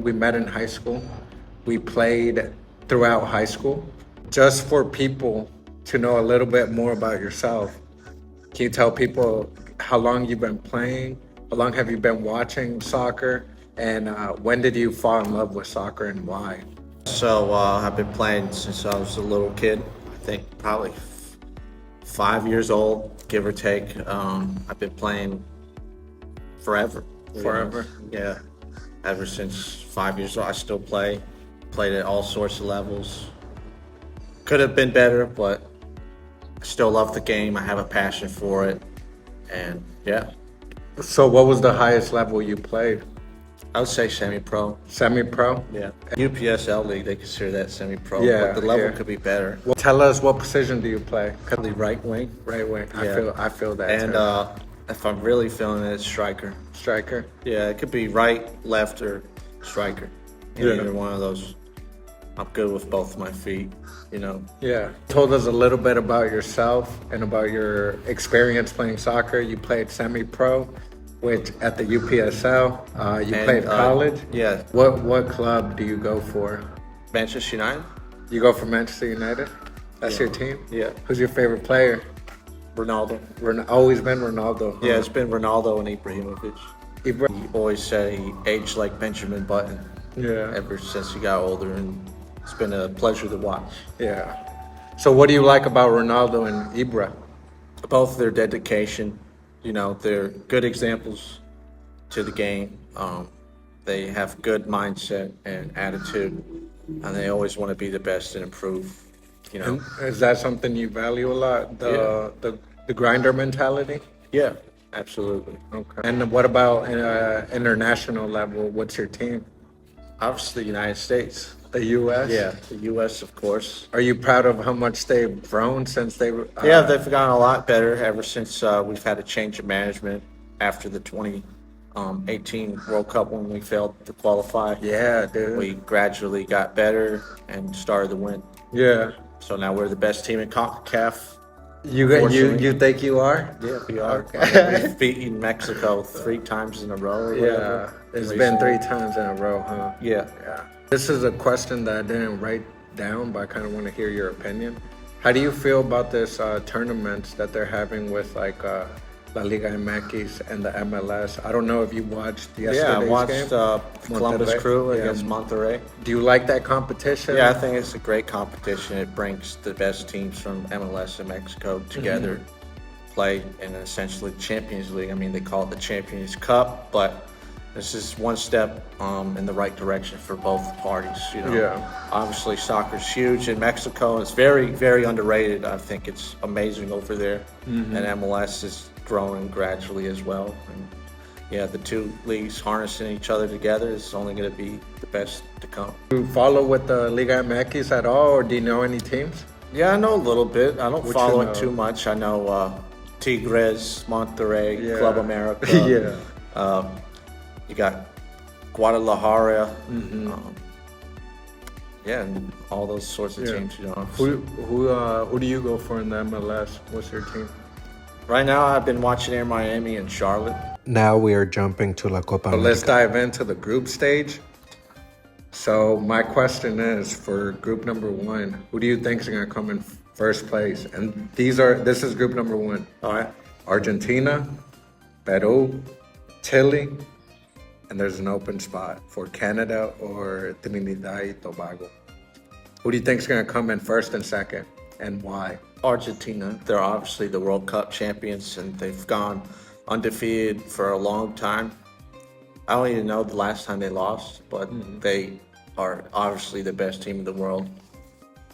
We met in high school. We played throughout high school. Just for people to know a little bit more about yourself, can you tell people how long you've been playing? How long have you been watching soccer? And when did you fall in love with soccer and why? So I've been playing since I was a little kid. I think probably 5 years old, give or take. I've been playing forever. Forever? Yeah. Ever since 5 years old, I still play. Played at all sorts of levels. Could have been better, but I still love the game. I have a passion for it. And yeah, So, what was the highest level you played? I would say semi-pro. Semi-pro? Yeah. UPSL League, they consider that semi-pro. Yeah, But the level yeah. could be better. Well, tell us, what position do you play? Probably right wing. Right wing. Yeah. I feel that. And too. if I'm really feeling it, it's striker. Striker. Yeah, it could be right, left, or striker. Yeah. Either one of those. I'm good with both my feet, you know. Yeah. Told us a little bit about yourself and about your experience playing soccer. You played semi-pro, which at the UPSL. You played college. Yeah, What club do you go for? Manchester United. You go for Manchester United. That's Yeah. your team. Yeah, Who's your favorite player? Ronaldo. Always been Ronaldo. Huh? Yeah, it's been Ronaldo and Ibrahimovic. Ibra- He always said he aged like Benjamin Button Yeah. ever since he got older, and it's been a pleasure to watch. Yeah. So what do you like about Ronaldo and Ibra? Both their dedication, you know, they're good examples to the game. They have good mindset and attitude, and they always want to be the best and improve. You know, Is that something you value a lot? The grinder mentality? yeah, absolutely. Okay. And what about international level? What's your team? Obviously, United States. The U.S. Yeah, the U.S. of course. Are you proud of how much they've grown since they? Yeah, they've gotten a lot better ever since we've had a change of management after the 2018 World Cup when we failed to qualify. Yeah, dude. We gradually got better and started to win. Yeah. So now we're the best team in CONCACAF. You think you are? Yeah, we are. Okay. We've beaten Mexico 3 times in a row. Or whatever. Yeah. It's been 3 times in a row, huh? Yeah. Yeah. This is a question that I didn't write down, but I kind of want to hear your opinion. How do you feel about this tournaments that they're having with like La Liga MX and the MLS? I don't know if you watched yesterday's Yeah, I game. watched Columbus Monterrey. Crew Yeah. against Monterrey. Do you like that competition? Yeah, I think it's a great competition. It brings the best teams from MLS and Mexico together, play in essentially Champions League. I mean, they call it the Champions Cup, but this is one step in the right direction for both parties. You know, Yeah. obviously soccer's huge in Mexico. It's very, very underrated. I think it's amazing over there, and MLS is growing gradually as well. And yeah, the two leagues harnessing each other together is only going to be the best to come. Do you follow with the Liga MX at all, or do you know any teams? Yeah, I know a little bit. I don't What follow you know? it too much. I know Tigres, Monterrey, Yeah. Club America. Yeah. You got Guadalajara. Yeah, and all those sorts of Yeah. teams. You know. Who do you go for in the MLS? What's your team? Right now, I've been watching Air Miami and Charlotte. Now we are jumping to La Copa Let's America. dive into the group stage. So my question is, for group number 1, who do you think is going to come in first place? And this is group number 1. All right. Argentina, Peru, Chile, and there's an open spot for Canada or Trinidad y Tobago. Who do you think is going to come in first and second, and why? Argentina. They're obviously the World Cup champions, and they've gone undefeated for a long time. I don't even know the last time they lost, but they are obviously the best team in the world.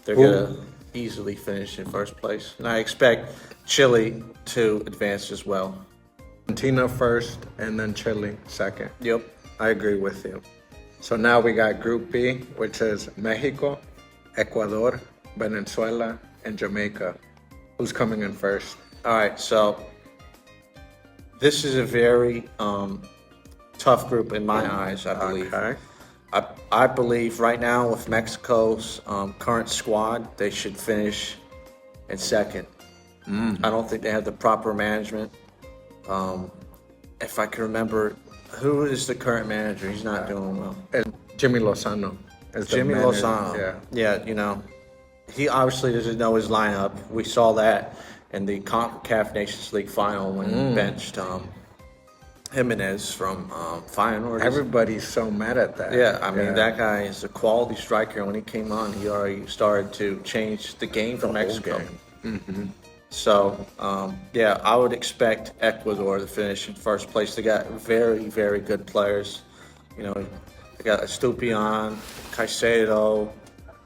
They're going to easily finish in first place. And I expect Chile to advance as well. Argentina first, and then Chile second. Yep. I agree with you. So now we got Group B, which is Mexico, Ecuador, Venezuela, and Jamaica. Who's coming in first? All right, so this is a very tough group in my eyes, I believe. Okay. I believe right now with Mexico's current squad, they should finish in second. I don't think they have the proper management. If I can remember, who is the current manager? He's not doing well. Jimmy Lozano is the Jimmy manager. Lozano. Yeah. Yeah, he obviously doesn't know his lineup. We saw that in the CONCACAF Nations League final when he benched Jimenez from Feyenoord. Everybody's so mad at that. Yeah, I mean, that guy is a quality striker. When he came on, he already started to change the game for Mexico. So, yeah, I would expect Ecuador to finish in first place. They got very, very good players. You know, they got Estupiñán, Caicedo,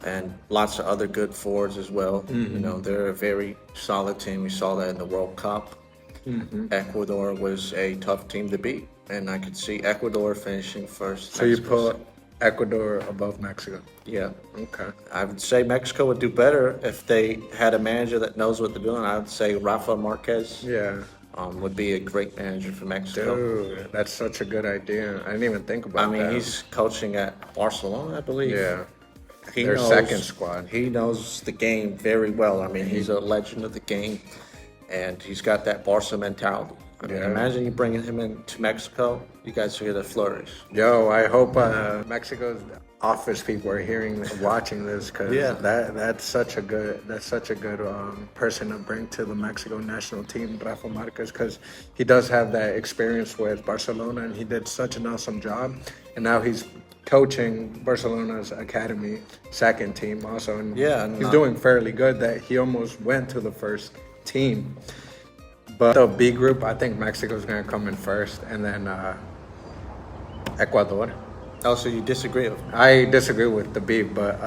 and lots of other good forwards as well. You know, they're a very solid team. We saw that in the World Cup. Ecuador was a tough team to beat, and I could see Ecuador finishing first. So you put Ecuador above Mexico? Yeah. Okay. I would say Mexico would do better if they had a manager that knows what they're doing. I would say Rafa Marquez would be a great manager for Mexico. Dude, that's such a good idea. I didn't even think about that. I mean, he's coaching at Barcelona, I believe. Yeah. He Their knows, second squad. He knows the game very well. I mean, he's a legend of the game, and he's got that Barca mentality. I mean, imagine you bringing him into Mexico. You guys are going to flourish. Yo, I hope Mexico's office people are watching this, because that's such a good person to bring to the Mexico national team, Rafa Marquez, because he does have that experience with Barcelona, and he did such an awesome job, and now he's coaching Barcelona's academy second team also, and he's doing fairly good. That he almost went to the first team. But the B group, I think Mexico's going to come in first, and then Ecuador. Oh, so you disagree with me? I disagree with the B, but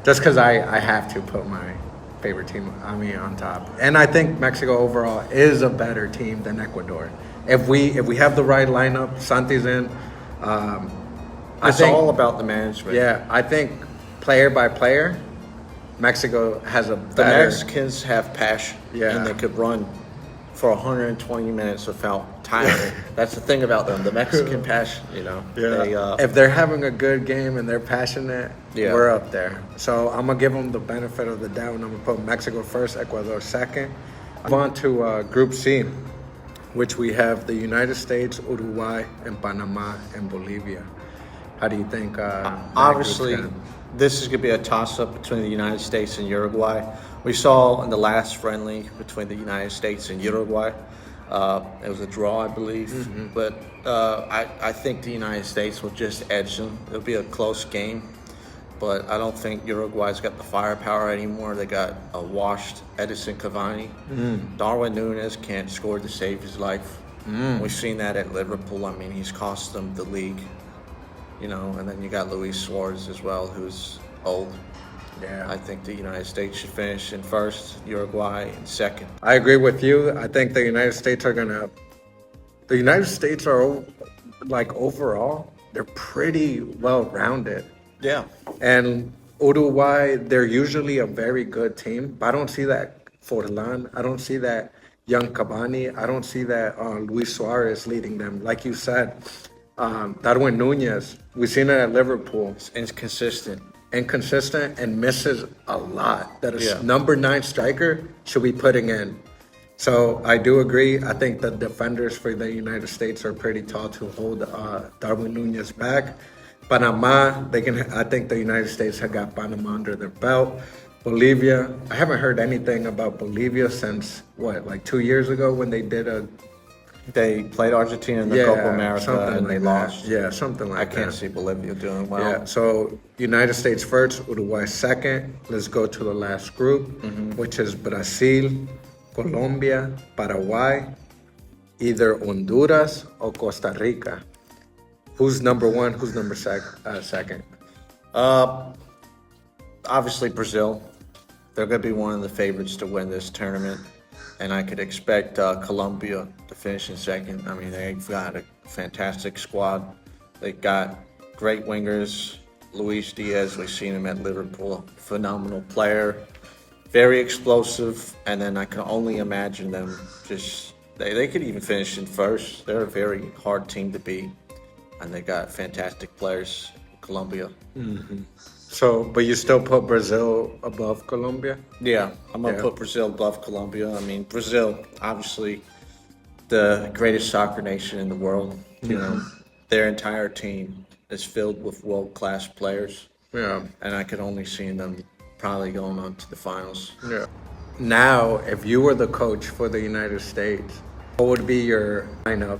just because I have to put my favorite team, on top. And I think Mexico overall is a better team than Ecuador. If we have the right lineup, Santi's in. It's all about the management. Yeah, I think player by player, Mexico has a better... The Mexicans have passion, Yeah. and they could run for 120 minutes without tiring. That's the thing about them, the Mexican passion, you know. Yeah. If they're having a good game and they're passionate, we're up there. So I'm going to give them the benefit of the doubt, and I'm going to put Mexico first, Ecuador second. Move on to Group C, which we have the United States, Uruguay, and Panama, and Bolivia. How do you think Obviously, this is going to be a toss-up between the United States and Uruguay. We saw in the last friendly between the United States and Uruguay, it was a draw, I believe. But I think the United States will just edge them. It'll be a close game, but I don't think Uruguay's got the firepower anymore. They got a washed Edison Cavani. Darwin Núñez can't score to save his life. We've seen that at Liverpool. I mean, he's cost them the league. You know, and then you got Luis Suarez as well, who's old. Yeah. I think the United States should finish in first, Uruguay in second. I agree with you. I think the United States are overall, they're pretty well-rounded. Yeah. And Uruguay, they're usually a very good team, but I don't see that Forlan. I don't see that young Cavani. I don't see that Luis Suarez leading them. Like you said, Darwin Núñez, we've seen it at Liverpool. Inconsistent And misses a lot. That a number 9 striker should be putting in. So I do agree. I think the defenders for the United States are pretty tall to hold Darwin Núñez back. Panama, I think the United States have got Panama under their belt. Bolivia, I haven't heard anything about Bolivia since, like 2 years ago when they played Argentina in the Copa America and they lost. Yeah, something like that. I can't see Bolivia doing well. Yeah, so United States first, Uruguay second. Let's go to the last group, which is Brazil, Colombia, Paraguay, either Honduras or Costa Rica. Who's number one? Who's number second? Obviously Brazil. They're going to be one of the favorites to win this tournament. And I could expect Colombia to finish in second. I mean, they've got a fantastic squad. They've got great wingers. Luis Diaz, we've seen him at Liverpool. Phenomenal player. Very explosive. And then I can only imagine them they could even finish in first. They're a very hard team to beat. And they got fantastic players in Colombia. So, but you still put Brazil above Colombia? Yeah, I'm going to put Brazil above Colombia. I mean, Brazil, obviously, the greatest soccer nation in the world. You know, their entire team is filled with world-class players, Yeah. and I could only see them probably going on to the finals. Yeah. Now, if you were the coach for the United States, what would be your lineup?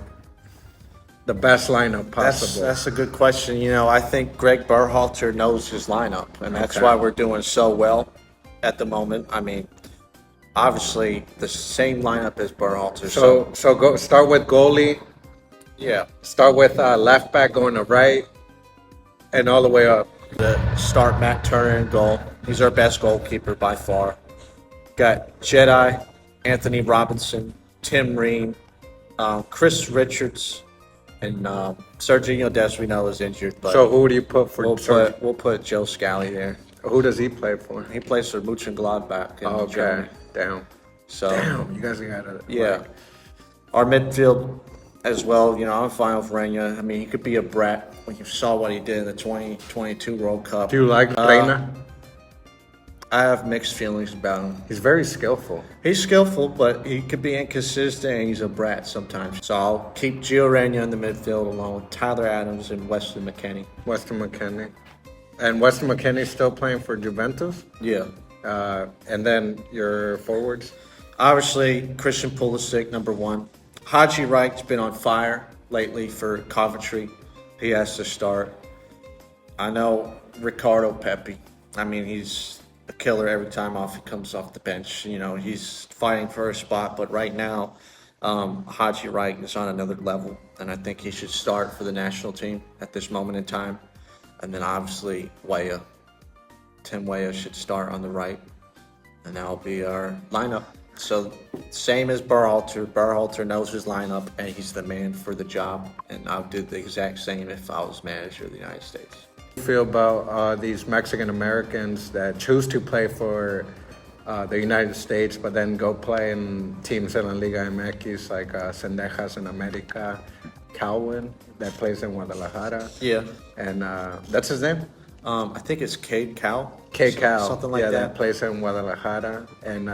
The best lineup possible. That's a good question. You know, I think Greg Berhalter knows his lineup, and that's Okay. why we're doing so well at the moment. I mean, obviously the same lineup as Berhalter. So go start with goalie. Yeah, Start with left back going to right, and all the way up. start Matt Turner in goal. He's our best goalkeeper by far. Got Jedi, Anthony Robinson, Tim Reen, Chris Richards, and Sergio Desrino is injured. But So who do you put for? we'll put Joe Scally there. Who does he play for? He plays for Mönchengladbach in Okay, Germany. damn. So Damn, you guys gotta. yeah, like, our midfield as well. You know, I'm fine with Reina. I mean, he could be a brat when you saw what he did in the 2022 World Cup. do you like Reina? I have mixed feelings about him. He's very skillful. He's skillful, but he could be inconsistent, and he's a brat sometimes. So I'll keep Gio Reyna in the midfield along with Tyler Adams and Weston McKennie. Weston McKennie. And Weston McKennie's still playing for Juventus. Yeah. And then your forwards. Obviously, Christian Pulisic, number one. Haji Wright's been on fire lately for Coventry. He has to start. I know Ricardo Pepi. I mean, he's a killer every time he comes off the bench. You know, he's fighting for a spot, but right now, Haji Wright is on another level, and I think he should start for the national team at this moment in time. And then obviously Weah. Tim Weah should start on the right, and that'll be our lineup. So same as Berhalter. Berhalter knows his lineup, and he's the man for the job. And I'll do the exact same if I was manager of the United States. You feel about these Mexican Americans that choose to play for the United States, but then go play in teams in La Liga MX like Cendejas in America, Calvin that plays in Guadalajara. Yeah. And that's his name? I think it's Cade Cal. Cal. Something like yeah, that. plays in Guadalajara. And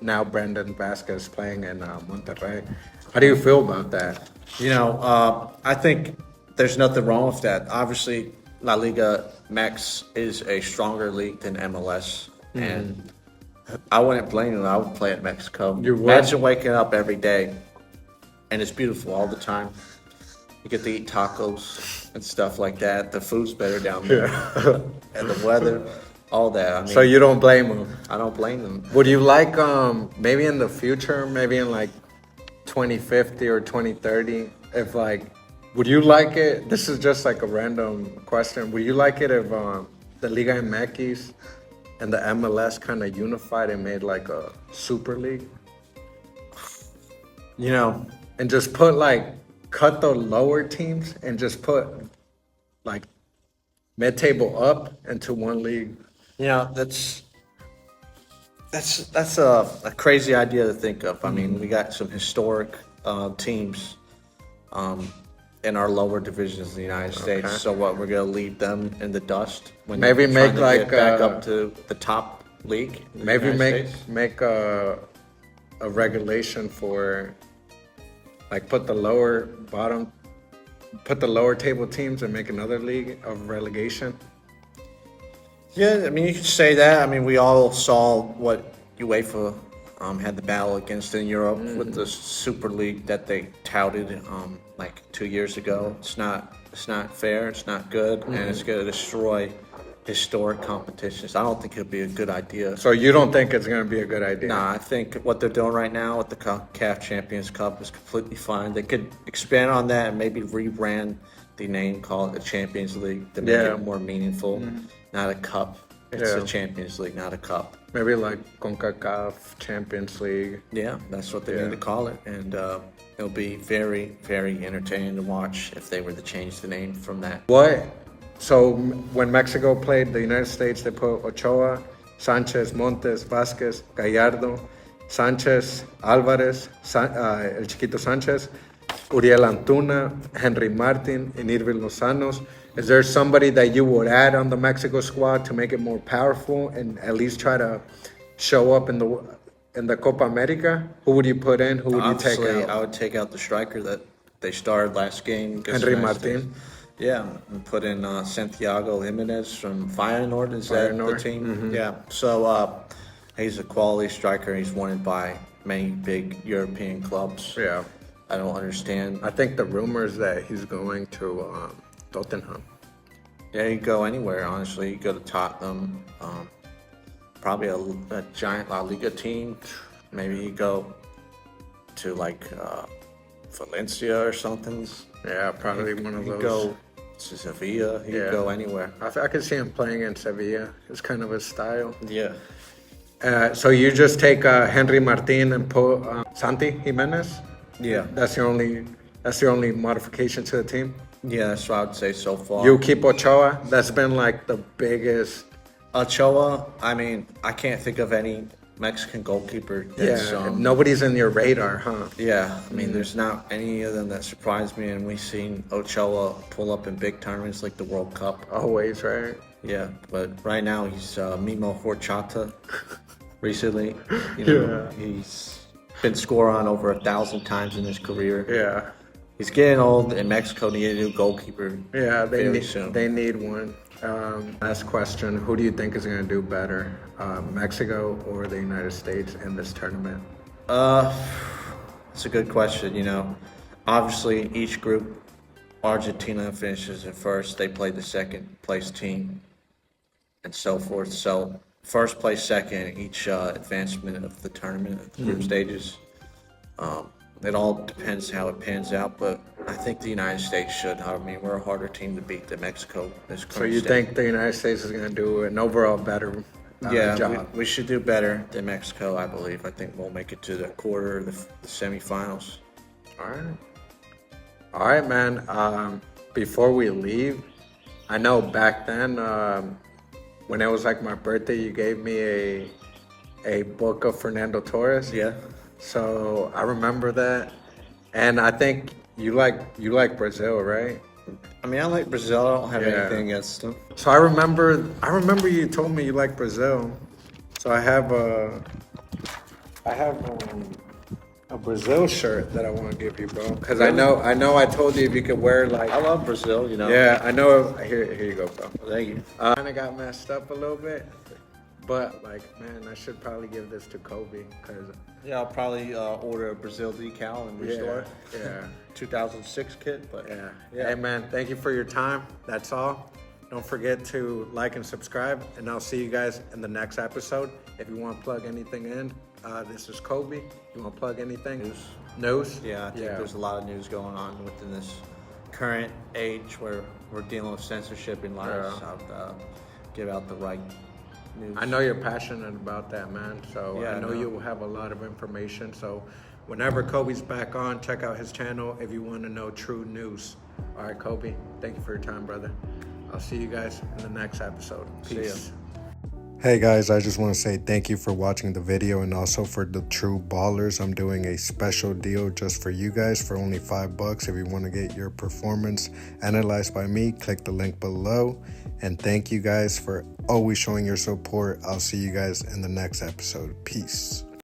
now Brandon Vasquez playing in Monterrey. How do you feel about that? You know, I think there's nothing wrong with that. Obviously, La Liga MX is a stronger league than MLS. And I wouldn't blame them. I would play at Mexico. You would? Imagine waking up every day, and it's beautiful all the time. You get to eat tacos and stuff like that. The food's better down there. And the weather, all that. I mean, So you don't blame him? I don't blame them. Would you like, maybe in the future, maybe in like 2050 or 2030, if like, would you like it? This is just like a random question. Would you like it if the Liga MX and the MLS kind of unified and made like a super league? You know, And just put like, cut the lower teams and just put like mid-table up into one league. you know, that's a crazy idea to think of. I mean, we got some historic teams in our lower divisions in the United States. So what, we're gonna leave them in the dust when Maybe they're trying make to like, get back up to the top league? in the Maybe United States? make a regulation for like put the lower table teams and make another league of relegation. Yeah, I mean, you could say that. I mean, we all saw what UEFA had the battle against in Europe with the Super League that they touted like 2 years ago. It's not fair. It's not good, and it's going to destroy historic competitions. I don't think it'd be a good idea. So you don't think it's going to be a good idea? Nah, I think what they're doing right now with the CAF Champions Cup is completely fine. They could expand on that and maybe rebrand the name, call it the Champions League to make it more meaningful. Not a cup. It's Yeah. the Champions League, not a cup. Maybe like CONCACAF Champions League. Yeah, that's what they need to call it. And it'll be very, very entertaining to watch if they were to change the name from that. What? So when Mexico played the United States, they put Ochoa, Sanchez, Montes, Vasquez, Gallardo, Sanchez, Alvarez, El Chiquito Sanchez, Uriel Antuna, Henry Martin, and Irving Lozanos. Is there somebody that you would add on the Mexico squad to make it more powerful and at least try to show up in the Copa America? Who would you put in? Who would you take Obviously, out? I would take out the striker that they started last game. against Henry the United Martin. States. Yeah, and put in Santiago Jimenez from Feyenoord. Is that the Feyenoord? team? Yeah. So he's a quality striker. He's wanted by many big European clubs. Yeah. I don't understand. I think the rumors that he's going to Tottenham. Yeah, you go anywhere, honestly. You go to Tottenham, probably a giant La Liga team. Maybe you go to like Valencia or something. Yeah, probably one of You those. go to Sevilla. You Yeah. go anywhere. I could see him playing in Sevilla. It's kind of his style. Yeah. So you just take Henry Martin and put Santi Jimenez. Yeah. That's the only modification to the team. Yeah, that's what I would say so far. You keep Ochoa. That's been like the biggest. Ochoa, I mean, I can't think of any Mexican goalkeeper that's, Yeah, nobody's in your radar, huh? yeah, I mean, there's not any of them that surprised me, and we've seen Ochoa pull up in big tournaments like the World Cup. Always, right? Yeah, but right now he's Mimo Horchata recently. You know, he's been scored on over 1,000 times in his career. Yeah. He's getting old, and Mexico needs a new goalkeeper. Yeah, very soon. they need one. Last question: who do you think is going to do better, Mexico or the United States in this tournament? It's a good question. You know, obviously each group, Argentina finishes in first. They play the second place team, and so forth. So first place, second, each advancement of the tournament, of the group stages. It all depends how it pans out, but I think the United States should. I mean, we're a harder team to beat than Mexico. So you think the United States is going to do an overall better job? We should do better than Mexico, I believe. I think we'll make it to the quarter, the semifinals. All right, man. Before we leave, I know back then when it was like my birthday, you gave me a book of Fernando Torres. Yeah. So I remember that, and I think you like Brazil, right? I mean, I like Brazil. I don't have Yeah. anything against them. So I remember you told me you like Brazil. So I have a Brazil shirt that I want to give you, bro. Because I know I told you if you could wear like. I love Brazil, you know. Yeah, I know. Here you go, bro. Thank you. Kind of got messed up a little bit, but like, man, I should probably give this to Kobe because. Yeah, I'll probably order a Brazil decal and restore it. Yeah. 2006 kit, but Yeah. Hey, man, thank you for your time. That's all. Don't forget to like and subscribe, and I'll see you guys in the next episode. If you want to plug anything in, this is Kobe. You want to plug anything? News? Yeah, I think there's a lot of news going on within this current age where we're dealing with censorship in lives. I'll give out the right news. I know you're passionate about that, man. So Yeah, I know I know. you will have a lot of information. So whenever Kobe's back on, check out his channel if you want to know true news. All right, Kobe, thank you for your time, brother. I'll see you guys in the next episode. Peace. Hey guys, I just want to say thank you for watching the video, and also for the true ballers. I'm doing a special deal just for you guys for only $5. If you want to get your performance analyzed by me, click the link below. And thank you guys for always showing your support. I'll see you guys in the next episode. Peace.